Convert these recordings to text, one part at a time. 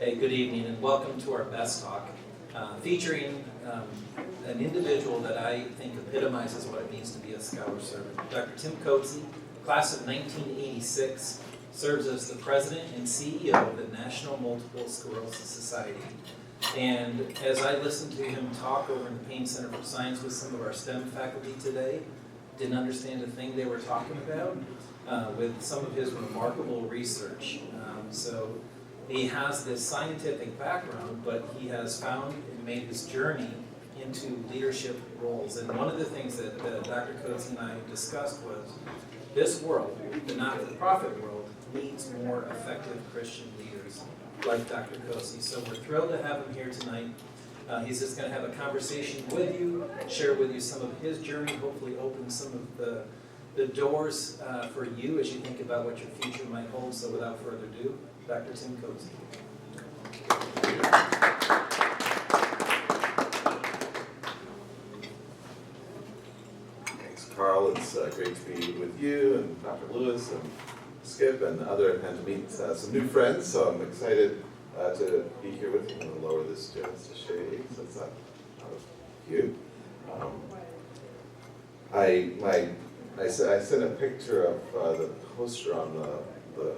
Hey, good evening and welcome to our Best Talk, featuring an individual that I think epitomizes what it means to be a scholar servant. Dr. Tim Coetzee, class of 1986, serves as the president and CEO of the National Multiple Sclerosis Society. And as I listened to him talk over in the Payne Center for Science with some of our STEM faculty today, didn't understand a thing they were talking about with some of his remarkable research. So he has this scientific background, but he has found and made his journey into leadership roles. And one of the things that Dr. Coetzee and I discussed was this world, the not-for-profit world, needs more effective Christian leaders like Dr. Coetzee. So we're thrilled to have him here tonight. He's just going to have a conversation with you, share with you some of his journey, hopefully open some of the doors for you as you think about what your future might hold. So without further ado, Dr. Tim Coetzee. Thanks, Carl. It's great to be with you and Dr. Lewis and Skip and to meet some new friends. So I'm excited to be here with you. I'm going to lower this just a shade so it's not out of view. I sent a picture of the poster on the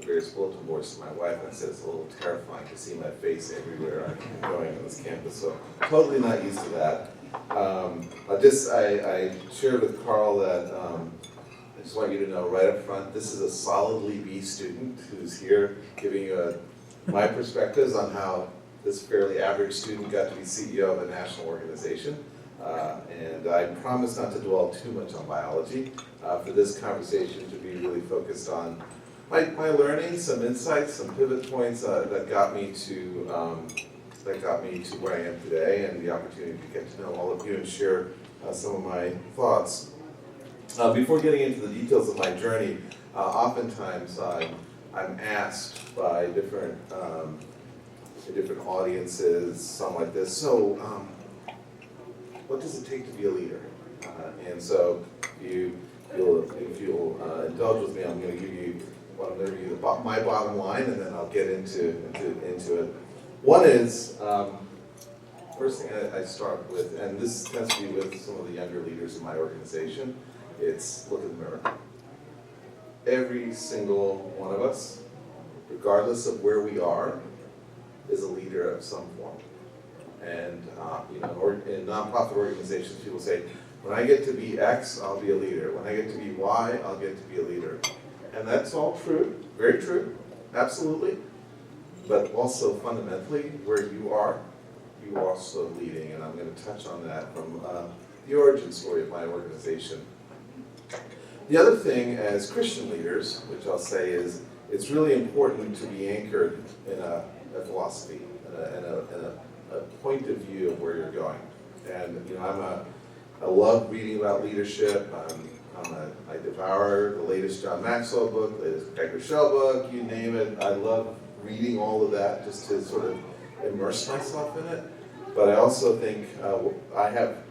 various bulletin boards to my wife, and I said it's a little terrifying to see my face everywhere I'm going on this campus, so totally not used to that. I shared with Carl that I just want you to know right up front, this is a solidly B student who's here giving you my perspectives on how this fairly average student got to be CEO of a national organization. And I promise not to dwell too much on biology for this conversation to be really focused on my learning, some insights, some pivot points that got me to where I am today, and the opportunity to get to know all of you and share some of my thoughts. Before getting into the details of my journey, oftentimes I'm asked by different audiences, something like this. So, what does it take to be a leader? And so, if you'll indulge with me, I'm going to give you my bottom line, and then I'll get into it. One is, first thing I start with, and this has to be with some of the younger leaders in my organization, it's look in the mirror. Every single one of us, regardless of where we are, is a leader of some form. And in nonprofit organizations, people say, when I get to be X, I'll be a leader. When I get to be Y, I'll get to be a leader. And that's all true, very true, absolutely. But also fundamentally, where you are also leading. And I'm going to touch on that from the origin story of my organization. The other thing as Christian leaders, which I'll say is, it's really important to be anchored in a philosophy, and a point of view of where you're going. And I love reading about leadership. I devour the latest John Maxwell book, the latest Craig Rochelle book, you name it. I love reading all of that just to sort of immerse myself in it. But I also think I have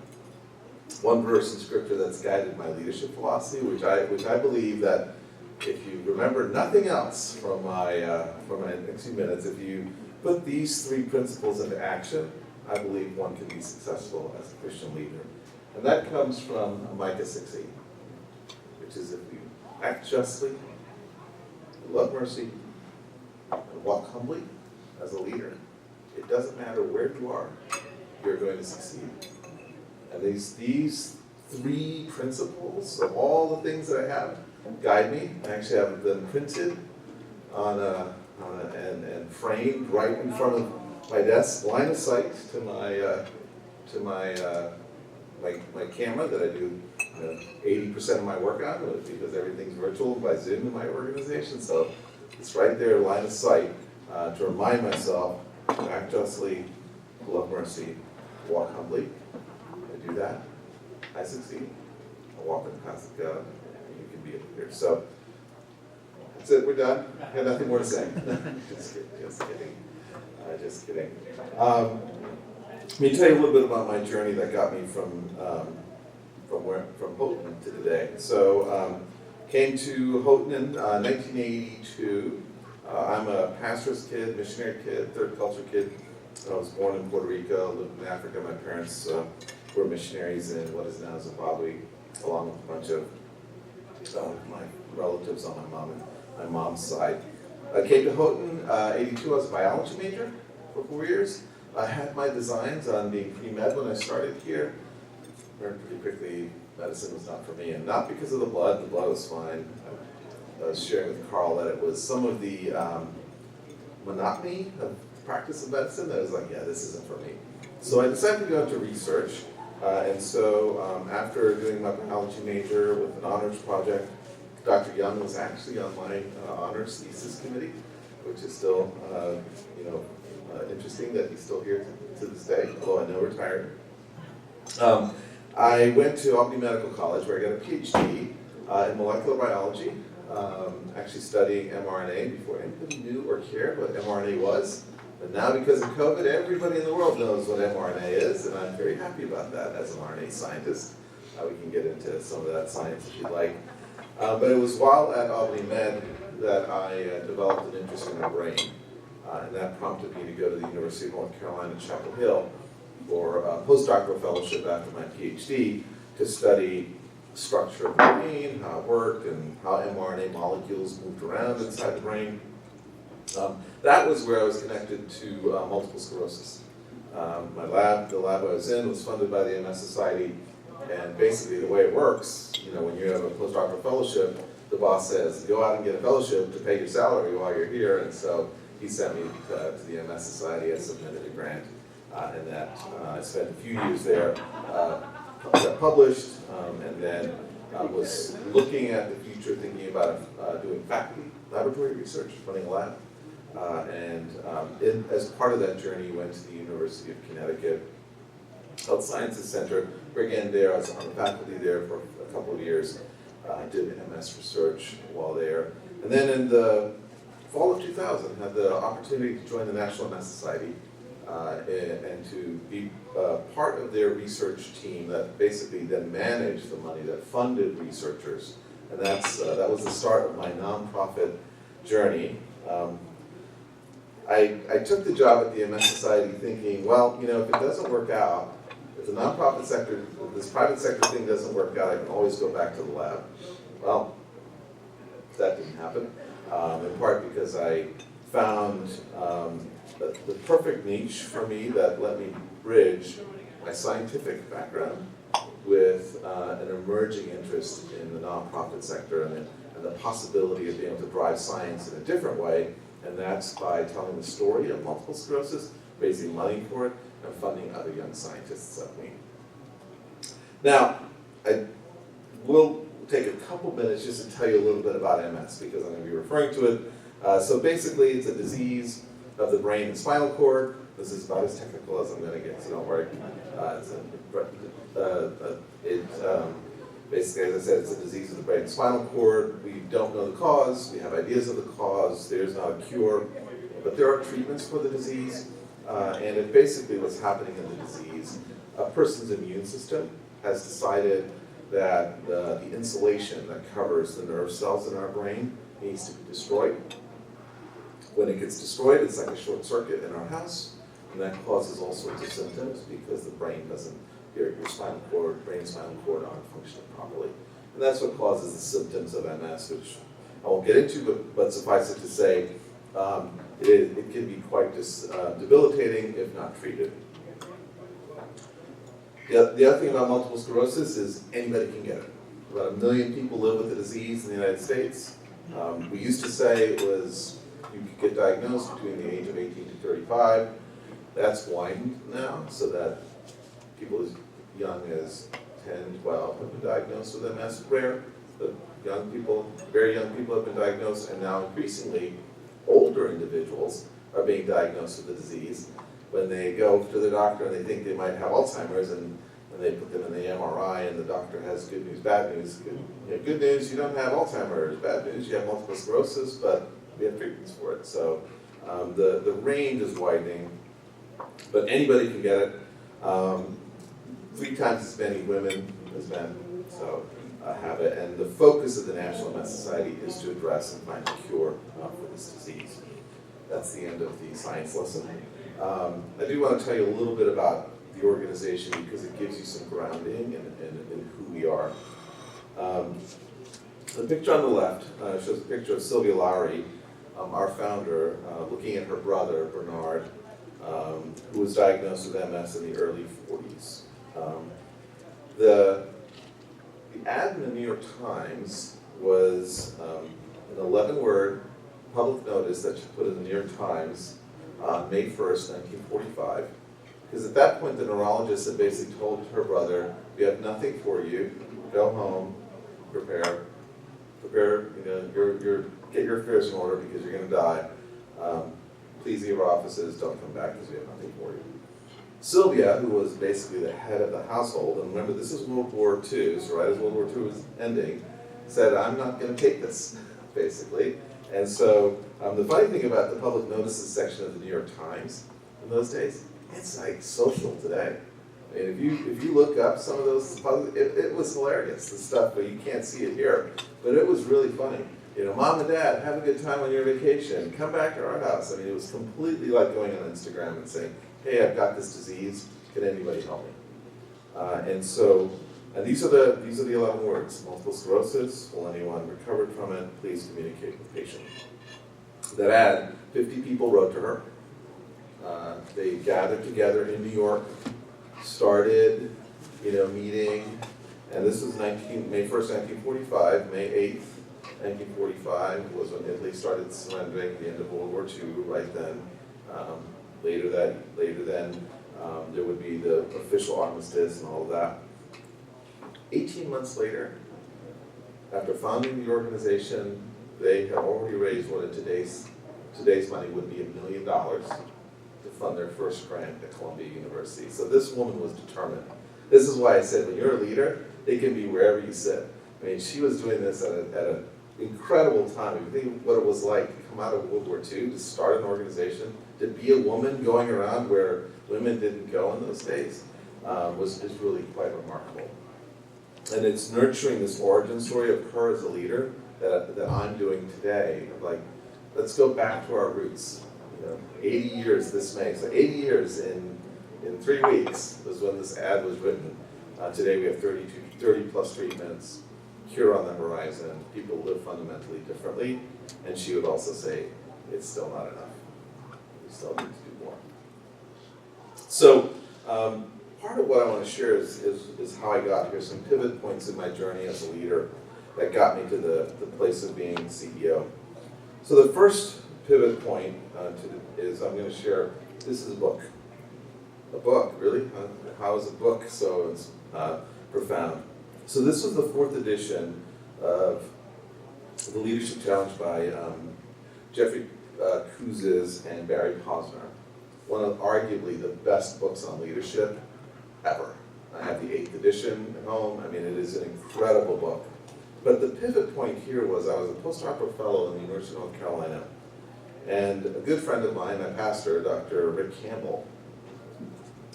one verse in Scripture that's guided my leadership philosophy, which I believe that if you remember nothing else from my next few minutes, if you put these three principles into action, I believe one can be successful as a Christian leader. And that comes from Micah 6:8, which is if you act justly, love mercy, and walk humbly as a leader, it doesn't matter where you are, you're going to succeed. And these three principles of all the things that I have guide me. I actually have them printed and framed right in front of my desk, line of sight to my camera that I do 80% of my work on, because everything's virtual by Zoom in my organization. So it's right there, line of sight, to remind myself to act justly, love mercy, walk humbly. I do that, I succeed. I walk in the path of God, and you can be a leader. So that's it, we're done. I have nothing more to say. Just kidding. Let me tell you a little bit about my journey that got me from Houghton to today. So came to Houghton in 1982 I'm a pastor's kid, missionary kid, third culture kid. I was born in Puerto Rico, lived in Africa. My parents were missionaries in what is now Zimbabwe, along with a bunch of my relatives on my mom's side. I came to Houghton, 82. I was a biology major for 4 years. I had my designs on being pre-med when I started here. Learned pretty quickly medicine was not for me, and not because of the blood was fine. I was sharing with Carl that it was some of the monotony of practice of medicine that I was like, yeah, this isn't for me. So I decided to go into research, and so after doing my biology major with an honors project, Dr. Young was actually on my honors thesis committee, which is still, interesting that he's still here to this day, although I know retired. I went to Albany Medical College where I got a PhD in molecular biology, actually studying mRNA before anybody knew or cared what mRNA was. But now because of COVID, everybody in the world knows what mRNA is, and I'm very happy about that as an RNA scientist. We can get into some of that science if you'd like. But it was while at Albany Med that I developed an interest in the brain. And that prompted me to go to the University of North Carolina, Chapel Hill, for a postdoctoral fellowship after my PhD to study structure of the brain, how it worked, and how mRNA molecules moved around inside the brain. That was where I was connected to multiple sclerosis. The lab I was in was funded by the MS Society, and basically the way it works, when you have a postdoctoral fellowship, the boss says, go out and get a fellowship to pay your salary while you're here, and so he sent me to the MS Society. I submitted a grant, and that I spent a few years there, got published, and then was looking at the future, thinking about doing faculty laboratory research, running a lab. As part of that journey, went to the University of Connecticut Health Sciences Center, where again there I was on the faculty there for a couple of years, did MS research while there. And then in the fall of 2000, had the opportunity to join the National MS Society and to be part of their research team that basically then managed the money that funded researchers. And that was the start of my nonprofit journey. I took the job at the MS Society thinking, well, if it doesn't work out, if the nonprofit sector, if this private sector thing doesn't work out, I can always go back to the lab. Well, that didn't happen, in part because I found the perfect niche for me that let me bridge my scientific background with an emerging interest in the nonprofit sector and the possibility of being able to drive science in a different way, and that's by telling the story of multiple sclerosis, raising money for it, and funding other young scientists like me. Now, I will take a couple minutes just to tell you a little bit about MS, because I'm going to be referring to it. So basically, it's a disease of the brain and spinal cord. This is about as technical as I'm going to get, so don't worry. Basically, as I said, it's a disease of the brain and spinal cord. We don't know the cause. We have ideas of the cause. There's not a cure, but there are treatments for the disease. And it basically what's happening in the disease, a person's immune system has decided that the insulation that covers the nerve cells in our brain needs to be destroyed. When it gets destroyed, it's like a short circuit in our house, and that causes all sorts of symptoms because the brain doesn't, your spinal cord, brain and spinal cord aren't functioning properly. And that's what causes the symptoms of MS, which I won't get into, but suffice it to say, it can be quite debilitating if not treated. The other thing about multiple sclerosis is anybody can get it. About 1 million people live with the disease in the United States. We used to say it was you could get diagnosed between the age of 18 to 35. That's widened now, so that people as young as 10, 12 have been diagnosed with MS. Rare, but young people, very young people have been diagnosed, and now increasingly older individuals are being diagnosed with the disease. When they go to the doctor and they think they might have Alzheimer's, and when they put them in the MRI and the doctor has good news, bad news. Good news, you don't have Alzheimer's. Bad news, you have multiple sclerosis, but we have treatments for it. So the range is widening, but anybody can get it. 3 times as many women as men, so have it. And the focus of the National MS Society is to address and find a cure for this disease. That's the end of the science lesson. I do want to tell you a little bit about the organization because it gives you some grounding in who we are. The picture on the left shows a picture of Sylvia Lowry, our founder, looking at her brother, Bernard, who was diagnosed with MS in the early 40s. The ad in the New York Times was an 11-word public notice that she put in the New York Times on May 1st, 1945. Because at that point, the neurologist had basically told her brother, "We have nothing for you. Go home, prepare. Get your affairs in order because you're going to die. Please leave our offices. Don't come back because we have nothing for you." Sylvia, who was basically the head of the household, and remember this is World War II, so right as World War II was ending, said, "I'm not going to take this," basically. And so the funny thing about the public notices section of the New York Times in those days, it's like social today. I mean, if you look up some of those, it was hilarious, the stuff, but you can't see it here. But it was really funny. You know, "Mom and Dad, have a good time on your vacation. Come back to our house." I mean, it was completely like going on Instagram and saying, "Hey, I've got this disease. Can anybody help me?" And these are the 11 words: multiple sclerosis. Will anyone recovered from it? Please communicate with the patient. That ad, 50 people wrote to her. They gathered together in New York, started, meeting, and this was May 1st, 1945. May 8th, 1945 was when Italy started surrendering at the end of World War II. Right then, later then, there would be the official armistice and all of that. 18 months later, after founding the organization, they had already raised what in today's money would be $1 million to fund their first grant at Columbia University. So this woman was determined. This is why I said, when you're a leader, it can be wherever you sit. I mean, she was doing this at an incredible time. If you think what it was like to come out of World War II, to start an organization, to be a woman going around where women didn't go in those days, is really quite remarkable. And it's nurturing this origin story of her as a leader that I'm doing today. Like, let's go back to our roots. 80 years this May. So 80 years in 3 weeks was when this ad was written. Today we have 30 plus treatments, cure on the horizon. People live fundamentally differently. And she would also say, it's still not enough. We still need to do more. So part of what I want to share is how I got here, some pivot points in my journey as a leader that got me to the place of being CEO. So the first pivot point is I'm going to share, this is a book. A book, really? How is a book so profound? So this was the 4th edition of the Leadership Challenge by Jeffrey Coetzee and Barry Posner. One of arguably the best books on leadership ever. I have the 8th edition at home. I mean, it is an incredible book. But the pivot point here was I was a postdoctoral fellow in the University of North Carolina. And a good friend of mine, my pastor, Dr. Rick Campbell,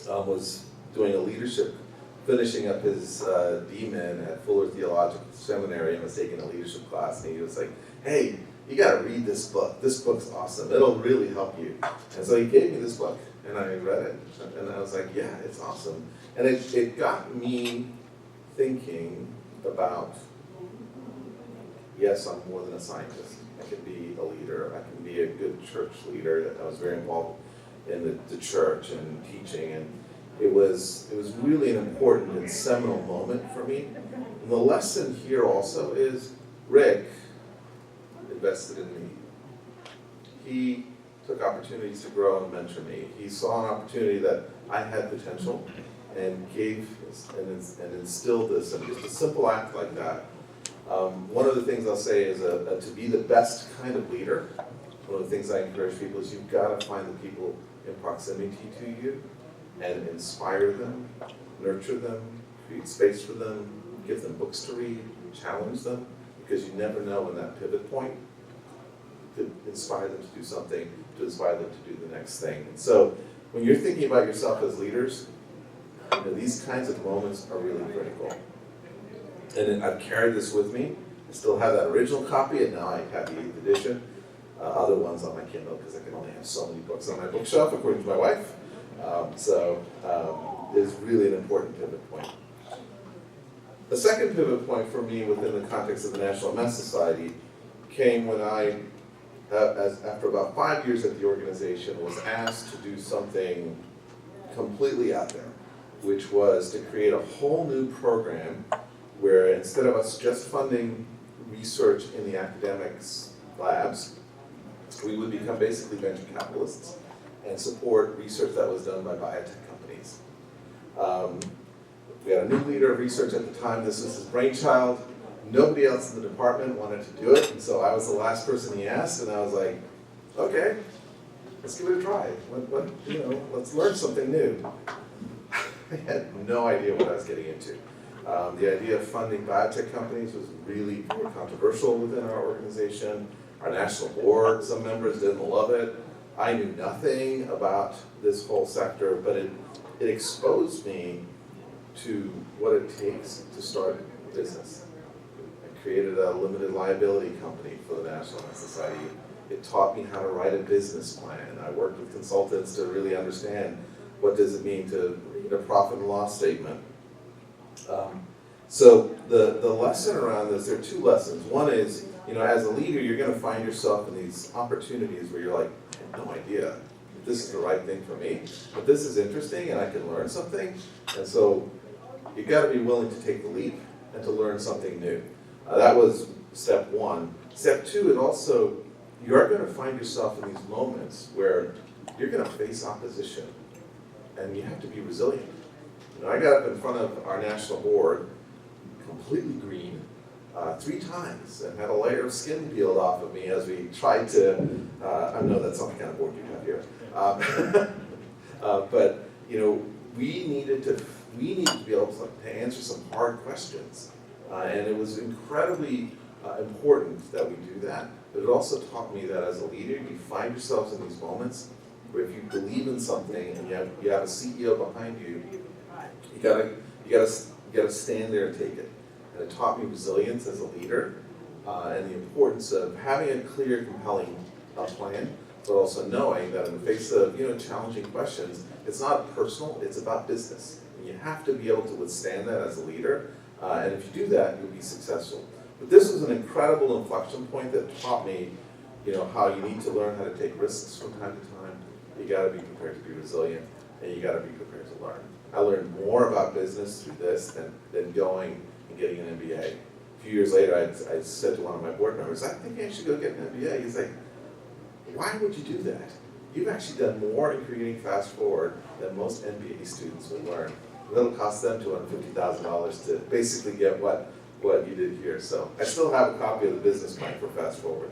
was doing a leadership, finishing up his D-Min at Fuller Theological Seminary and was taking a leadership class. And he was like, "Hey, you got to read this book. This book's awesome. It'll really help you." And so he gave me this book, and I read it. And I was like, yeah, it's awesome. And it got me thinking about, yes, I'm more than a scientist. I can be a leader. I can be a good church leader. I was very involved in the church and teaching, and it was really an important and seminal moment for me. And the lesson here also is Rick invested in me. He took opportunities to grow and mentor me. He saw an opportunity that I had potential and gave and instilled this, and just a simple act like that. One of the things I'll say is to be the best kind of leader, one of the things I encourage people is you've got to find the people in proximity to you and inspire them, nurture them, create space for them, give them books to read, challenge them, because you never know when that pivot point could inspire them to do something, to inspire them to do the next thing. And so when you're thinking about yourself as leaders, these kinds of moments are really critical. And I've carried this with me. I still have that original copy, and now I have the 8th edition. Other ones on my Kindle, because I can only have so many books on my bookshelf, according to my wife. It's really an important pivot point. The second pivot point for me within the context of the National MS Society came when I, after about 5 years at the organization, was asked to do something completely out there, which was to create a whole new program where instead of us just funding research in the academics labs, we would become basically venture capitalists and support research that was done by biotech companies. We had a new leader of research at the time. This was his brainchild. Nobody else in the department wanted to do it, and so I was the last person he asked, and I was like, okay, let's give it a try. Let's learn something new. I had no idea what I was getting into. The idea of funding biotech companies was really controversial within our organization. Our national board, some members didn't love it. I knew nothing about this whole sector, but it exposed me to what it takes to start a business. I created a limited liability company for the National MS Society. It taught me how to write a business plan. I worked with consultants to really understand what does it mean to read a profit and loss statement. So the lesson around this, there are 2 lessons. One is, as a leader, you're going to find yourself in these opportunities where you're like, I have no idea if this is the right thing for me, but this is interesting and I can learn something. And so you've got to be willing to take the leap and to learn something new. That was step 1. Step 2, you are going to find yourself in these moments where you're going to face opposition and you have to be resilient. I got up in front of our national board, completely green, 3 times, and had a layer of skin peeled off of me as we tried to, I know that's not the kind of board you have here, but we needed to be able to answer some hard questions, and it was incredibly important that we do that. But it also taught me that as a leader, you find yourselves in these moments where if you believe in something and you have a CEO behind you, you gotta stand there and take it. And it taught me resilience as a leader, and the importance of having a clear, compelling plan, but also knowing that in the face of challenging questions, it's not personal, it's about business. And you have to be able to withstand that as a leader, and if you do that, you'll be successful. But this was an incredible inflection point that taught me, how you need to learn how to take risks from time to time. You got to be prepared to be resilient, and you got to be prepared to learn. I learned more about business through this than going and getting an MBA. A few years later, I said to one of my board members, I think I should go get an MBA. He's like, why would you do that? You've actually done more in creating Fast Forward than most MBA students would learn. It'll cost them $250,000 to basically get what you did here. So I still have a copy of the business plan for Fast Forward.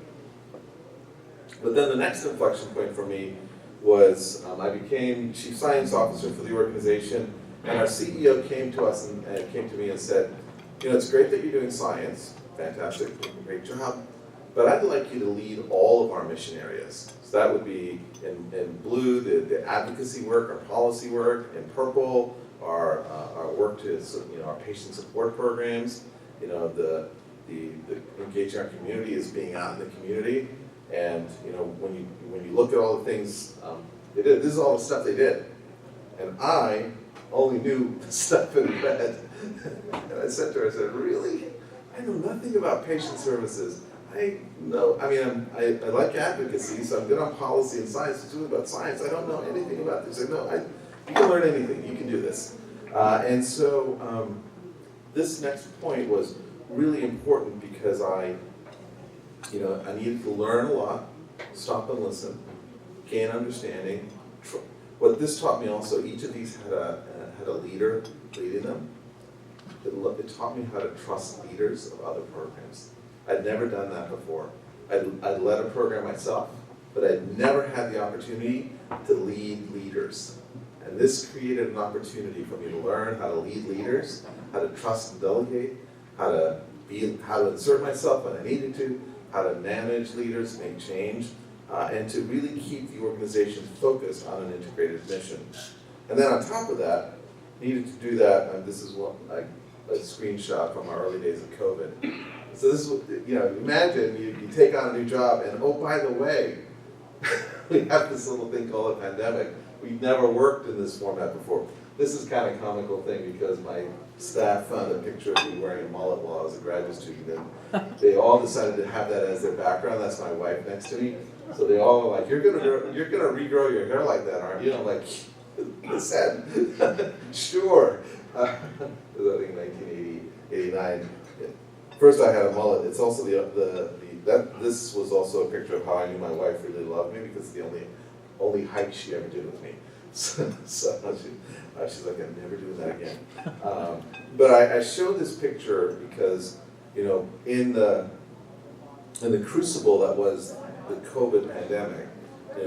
But then the next inflection point for me was I became Chief Science Officer for the organization, and our CEO came to us and came to me and said, it's great that you're doing science, fantastic, great job, but I'd like you to lead all of our mission areas. So that would be in blue, the advocacy work, our policy work, in purple, our work to our patient support programs, the engaging our community is being out in the community. And when you look at all the things they did, this is all the stuff they did, and I only knew the stuff in red. And I said to her, I said, really? I know nothing about patient services. I like advocacy, so I'm good on policy and science. It's really about science. I don't know anything about this. You can learn anything. You can do this. And so this next point was really important because I needed to learn a lot, stop and listen, gain understanding. What this taught me also, each of these had a leader leading them. It taught me how to trust leaders of other programs. I'd never done that before. I'd led a program myself, but I'd never had the opportunity to lead leaders. And this created an opportunity for me to learn how to lead leaders, how to trust and delegate, how to insert myself when I needed to, how to manage leaders, make change, and to really keep the organization focused on an integrated mission. And then on top of that, needed to do that, and this is what a screenshot from our early days of COVID. So this is, imagine you take on a new job and, oh, by the way, we have this little thing called a pandemic. We've never worked in this format before. This is kind of a comical thing because my staff found a picture of me wearing a mullet while I was a graduate student, and they all decided to have that as their background. That's my wife next to me. So they all were like, you're gonna regrow your hair like that, aren't you? I'm like, listen, sure. It was, I think, 1989. First I had a mullet. It's also this was also a picture of how I knew my wife really loved me, because it's the only hike she ever did with me. So she's like, I'm never doing that again. But I showed this picture because, in the crucible that was the COVID pandemic,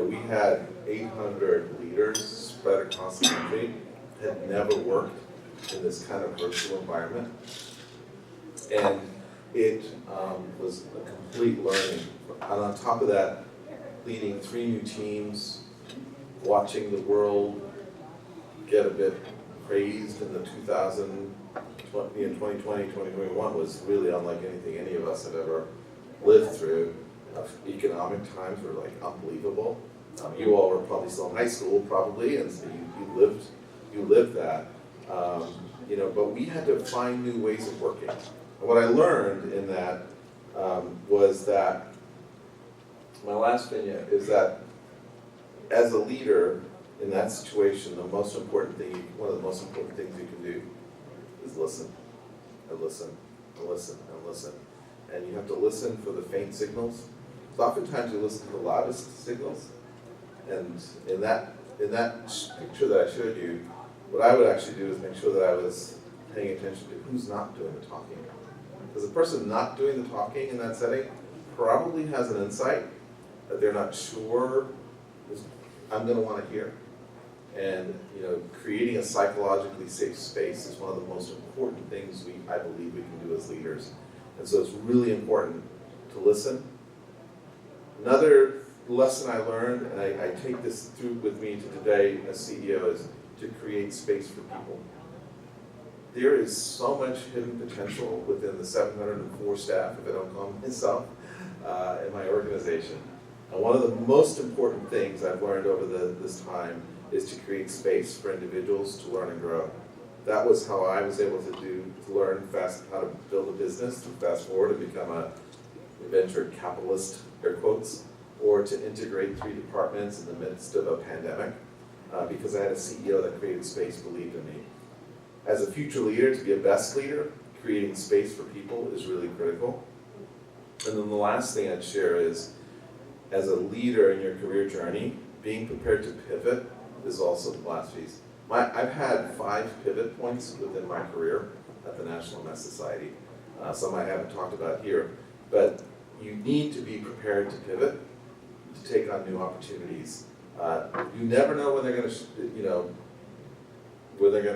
we had 800 leaders spread across the country, had never worked in this kind of virtual environment. And it was a complete learning. And on top of that, leading 3 new teams, watching the world get a bit crazed in the 2020, 2021 was really unlike anything any of us have ever lived through. Economic times were like unbelievable. You all were probably still in high school, probably, and so you lived that. But we had to find new ways of working. And what I learned in that was that, my last vignette is that as a leader in that situation, one of the most important things you can do is listen, and listen, and listen, and listen. And you have to listen for the faint signals. So oftentimes you listen to the loudest signals. And in that picture that I showed you, what I would actually do is make sure that I was paying attention to who's not doing the talking. Because the person not doing the talking in that setting probably has an insight that they're not sure I'm going to want to hear. And creating a psychologically safe space is one of the most important things I believe we can do as leaders. And so it's really important to listen. Another lesson I learned, and I take this through with me to today as CEO, is to create space for people. There is so much hidden potential within the 704 staff, if I don't call myself, in my organization. And one of the most important things I've learned over this time is to create space for individuals to learn and grow. That was how I was able to learn how to build a business, to fast forward and become a venture capitalist, air quotes, or to integrate 3 departments in the midst of a pandemic, because I had a CEO that created space, believed in me. As a future leader, to be a best leader, creating space for people is really critical. And then the last thing I'd share is, as a leader in your career journey, being prepared to pivot is also the last piece. I've had 5 pivot points within my career at the National Multiple Sclerosis Society. Some I haven't talked about here, but you need to be prepared to pivot, to take on new opportunities. You never know when they're going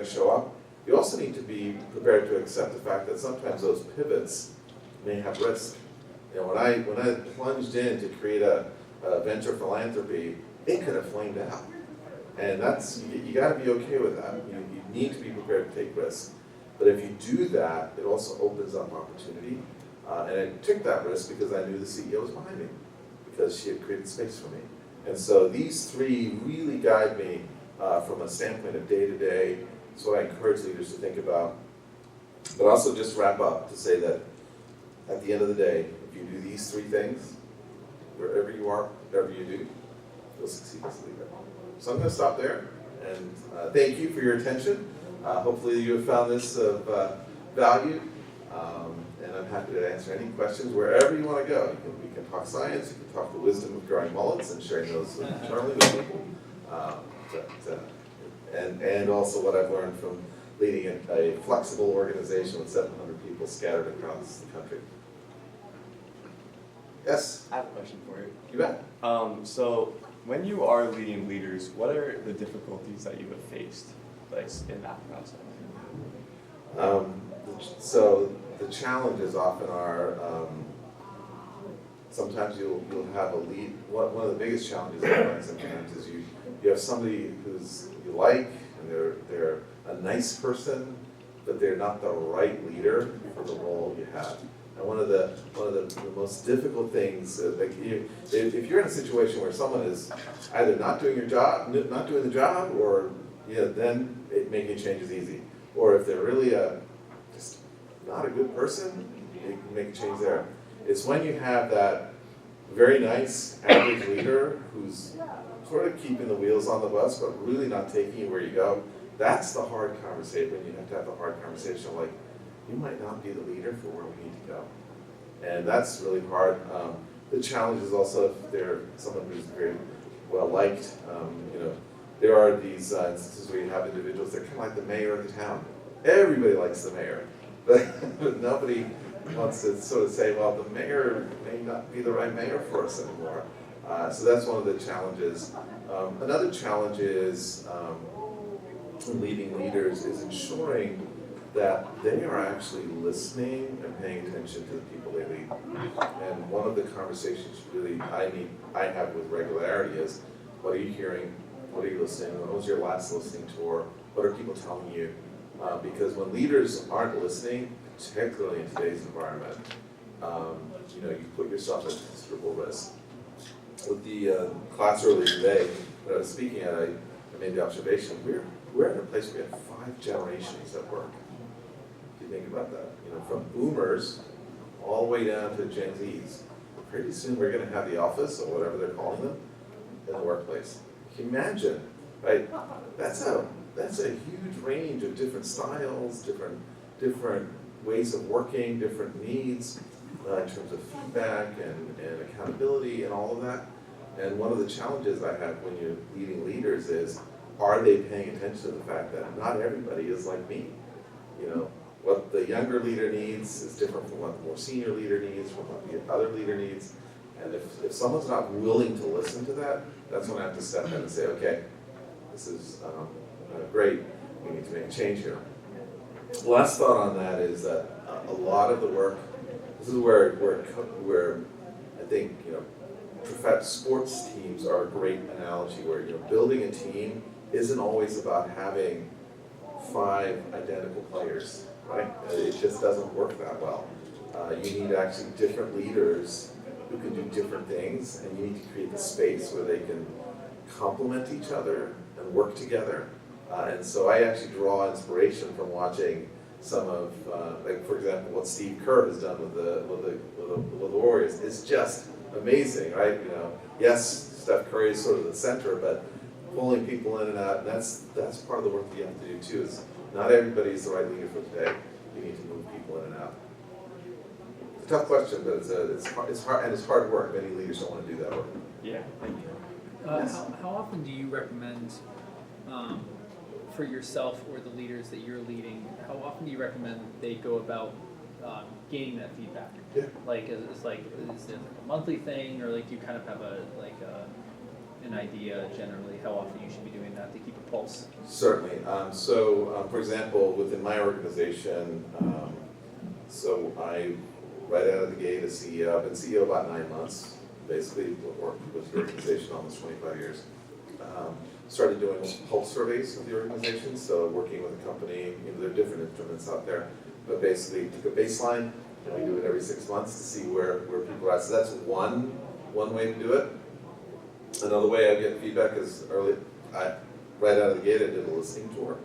to show up. You also need to be prepared to accept the fact that sometimes those pivots may have risk. When I plunged in to create a venture philanthropy, it could have flamed out. And you got to be okay with that. You need to be prepared to take risks. But if you do that, it also opens up opportunity. And I took that risk because I knew the CEO was behind me, because she had created space for me. And so these 3 really guide me from a standpoint of day-to-day. It's what I encourage leaders to think about. But also just wrap up to say that at the end of the day, if you do these 3 things, wherever you are, whatever you do, you'll succeed as a leader. So I'm going to stop there, and thank you for your attention. Hopefully you have found this of value, and I'm happy to answer any questions wherever you want to go. We can talk science, you can talk the wisdom of growing mullets and sharing those internally with people, and also what I've learned from leading a flexible organization with 700 people scattered across the country. Yes? I have a question for you. You bet. So when you are leading leaders, what are the difficulties that you have faced, in that process? So the challenges often are, sometimes you'll have a lead. One of the biggest challenges I find sometimes is you have somebody you like, and they're a nice person, but they're not the right leader for the role you have. And one of the most difficult things, if you're in a situation where someone is either not doing your job, not doing the job, or then making change is easy. Or if they're really just not a good person, you can make a change there. It's when you have that very nice average leader who's sort of keeping the wheels on the bus, but really not taking you where you go. That's the hard conversation, when you have to have the hard conversation, like, you might not be the leader for where we need to go. And that's really hard. The challenge is also if they're someone who's very well liked. There are these instances where you have individuals, they're kind of like the mayor of the town. Everybody likes the mayor, but nobody wants to sort of say, well, the mayor may not be the right mayor for us anymore. So that's one of the challenges. Another challenge is in leading leaders is ensuring that they are actually listening and paying attention to the people they lead. And one of the conversations really I have with regularity is, what are you hearing? What are you listening? When was your last listening tour? What are people telling you? Because when leaders aren't listening, particularly in today's environment, you put yourself at considerable risk. With the class earlier today that I was speaking at, I made the observation, we're in a place where we have 5 generations at work. If you think about that, from boomers all the way down to Gen Zs. Pretty soon we're going to have the office, or whatever they're calling them, in the workplace. Can you imagine, right? That's a huge range of different styles, different ways of working, different needs in terms of feedback and accountability and all of that. And one of the challenges I have when you're leading leaders is, are they paying attention to the fact that not everybody is like me? What the younger leader needs is different from what the more senior leader needs, from what the other leader needs. And if someone's not willing to listen to that, that's when I have to step in and say, okay, this is great, we need to make a change here. The last thought on that is that a lot of the work, this is where I think, sports teams are a great analogy, where building a team isn't always about having 5 identical players, right? It just doesn't work that well. You need actually different leaders who can do different things, and you need to create the space where they can complement each other and work together. And so I actually draw inspiration from watching some of, for example, what Steve Kerr has done with the Warriors. It's just amazing, right? Yes, Steph Curry is sort of the center, but pulling people in and out, and that's part of the work that you have to do too, is not everybody is the right leader for today. You need to move people in and out. It's a tough question, but it's hard, and it's hard work. Many leaders don't want to do that work. Yeah, thank you. Yes. How often do you recommend, for yourself or the leaders that you're leading, how often do you recommend they go about gaining that feedback? Yeah. Is it like a monthly thing, or do you kind of have an idea generally how often you should be doing that to keep a pulse? Certainly. For example, within my organization, so I, right out of the gate as CEO, I've been CEO about 9 months, basically, worked with the organization almost 25 years. Started doing pulse surveys of the organization, so working with a company, there are different instruments out there, but basically took a baseline, and we do it every 6 months to see where people are at. So that's one way to do it. Another way I get feedback is right out of the gate, I did a listening tour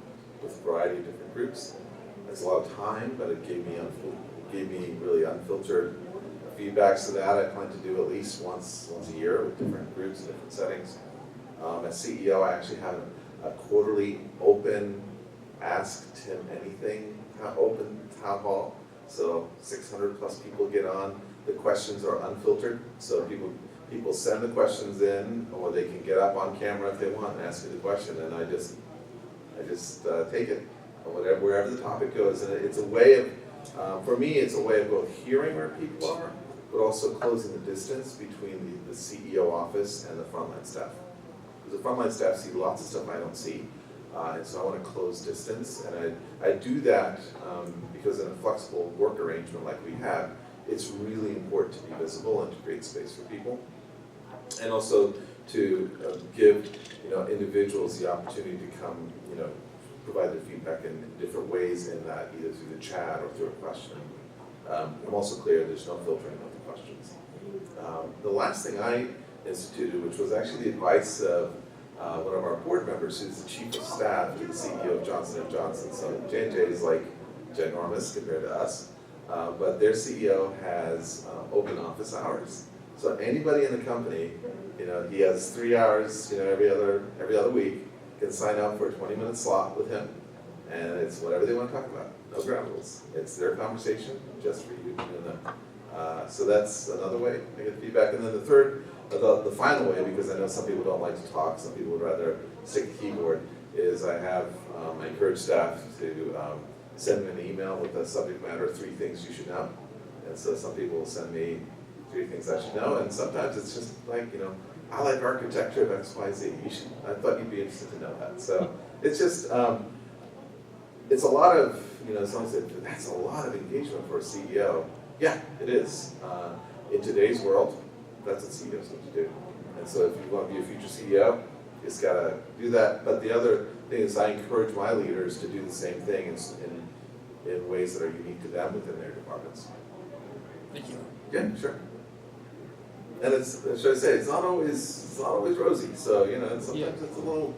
with a variety of different groups. It's a lot of time, but it gave me really unfiltered feedback. So that I plan to do at least once a year with different groups in different settings. As CEO, I actually have a quarterly open Ask Tim Anything open town hall. So 600 plus people get on. The questions are unfiltered, so people send the questions in, or they can get up on camera if they want and ask me the question, and I just take it, wherever the topic goes. And it's a way of, for me, it's a way of both hearing where people are, but also closing the distance between the CEO office and the frontline staff. Because the frontline staff see lots of stuff I don't see, and so I want to close distance, and I do that because in a flexible work arrangement like we have, it's really important to be visible and to create space for people. And also to give individuals the opportunity to come provide their feedback in different ways in that, either through the chat or through a question. I'm also clear there's no filtering of the questions. The last thing I instituted, which was actually the advice of one of our board members, who's the chief of staff to the CEO of Johnson & Johnson. So J&J is like ginormous compared to us, but their CEO has open office hours. So anybody in the company, he has 3 hours, every other week, can sign up for a 20-minute slot with him, and it's whatever they want to talk about. No ground rules. It's their conversation, just for you and them. So that's another way I get feedback. And then the third, the final way, because I know some people don't like to talk, some people would rather stick to keyboard, is I encourage staff to send me an email with the subject matter, 3 things you should know. And so some people will send me 3 things I should know, and sometimes it's just like, I like architecture of X, Y, Z. I thought you'd be interested to know that. So it's just, it's a lot of, someone said, that's a lot of engagement for a CEO. Yeah, it is. In today's world, that's what CEOs need to do. And so if you want to be a future CEO, you just got to do that. But the other thing is I encourage my leaders to do the same thing in ways that are unique to them within their departments. Thank you. Yeah, sure. And should I say, it's not always rosy. So, sometimes it's a little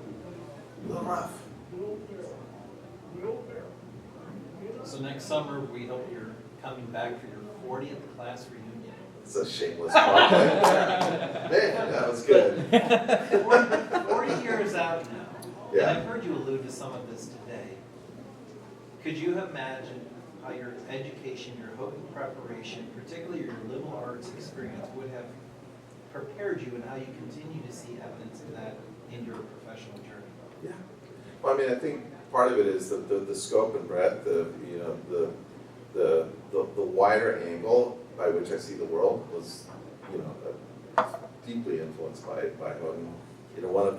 rough. So next summer, we hope you're coming back for your 40th class reunion. It's a shameless plug. Man, that was good. 40 years out now. Yeah. And I've heard you allude to some of this today. Could you imagine how your education, your Houghton preparation, particularly your liberal arts experience, would have prepared you and how you continue to see evidence of that in your professional journey? Yeah. Well, I think part of it is the scope and breadth of, the wider angle by which I see the world was, deeply influenced by Houghton. One of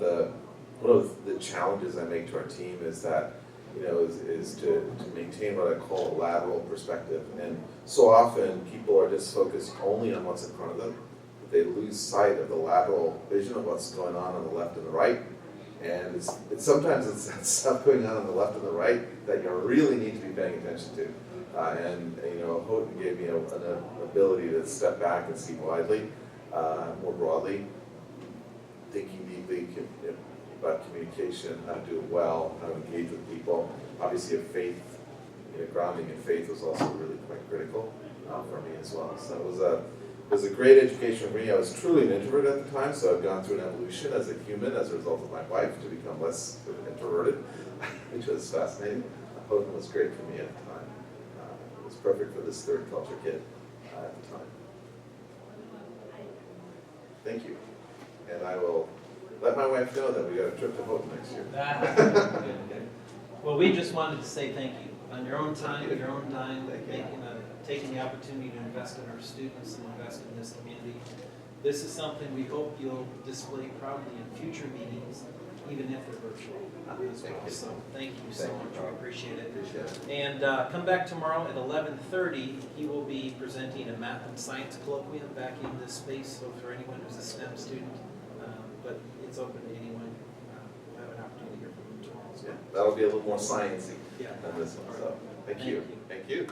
the challenges I make to our team is that, is to maintain what I call a lateral perspective. And so often people are just focused only on what's in front of them. They lose sight of the lateral vision of what's going on the left and the right. And sometimes it's that stuff going on the left and the right that you really need to be paying attention to. Houghton gave me an ability to step back and see widely, more broadly, thinking deeply about communication, how to do it well, how to engage with people. Obviously, a faith, grounding in faith was also really quite critical for me as well. So it was a great education for me. I was truly an introvert at the time, so I've gone through an evolution as a human as a result of my wife to become less introverted, which was fascinating. Houghton was great for me at the time. It was perfect for this third culture kid at the time. Thank you. And I will let my wife know that we got a trip to Houghton next year. Well, we just wanted to say thank you. On your own time, taking the opportunity to invest in our students and invest in this community. This is something we hope you'll display proudly in future meetings, even if they're virtual as well. So thank you so much. We appreciate it. And come back tomorrow at 11:30. He will be presenting a math and science colloquium back in this space. So for anyone who's a STEM student, but it's open to anyone. We'll have an opportunity to hear from him tomorrow. Yeah, that'll be a little more sciencey Yeah. than this one. So thank you. Thank you.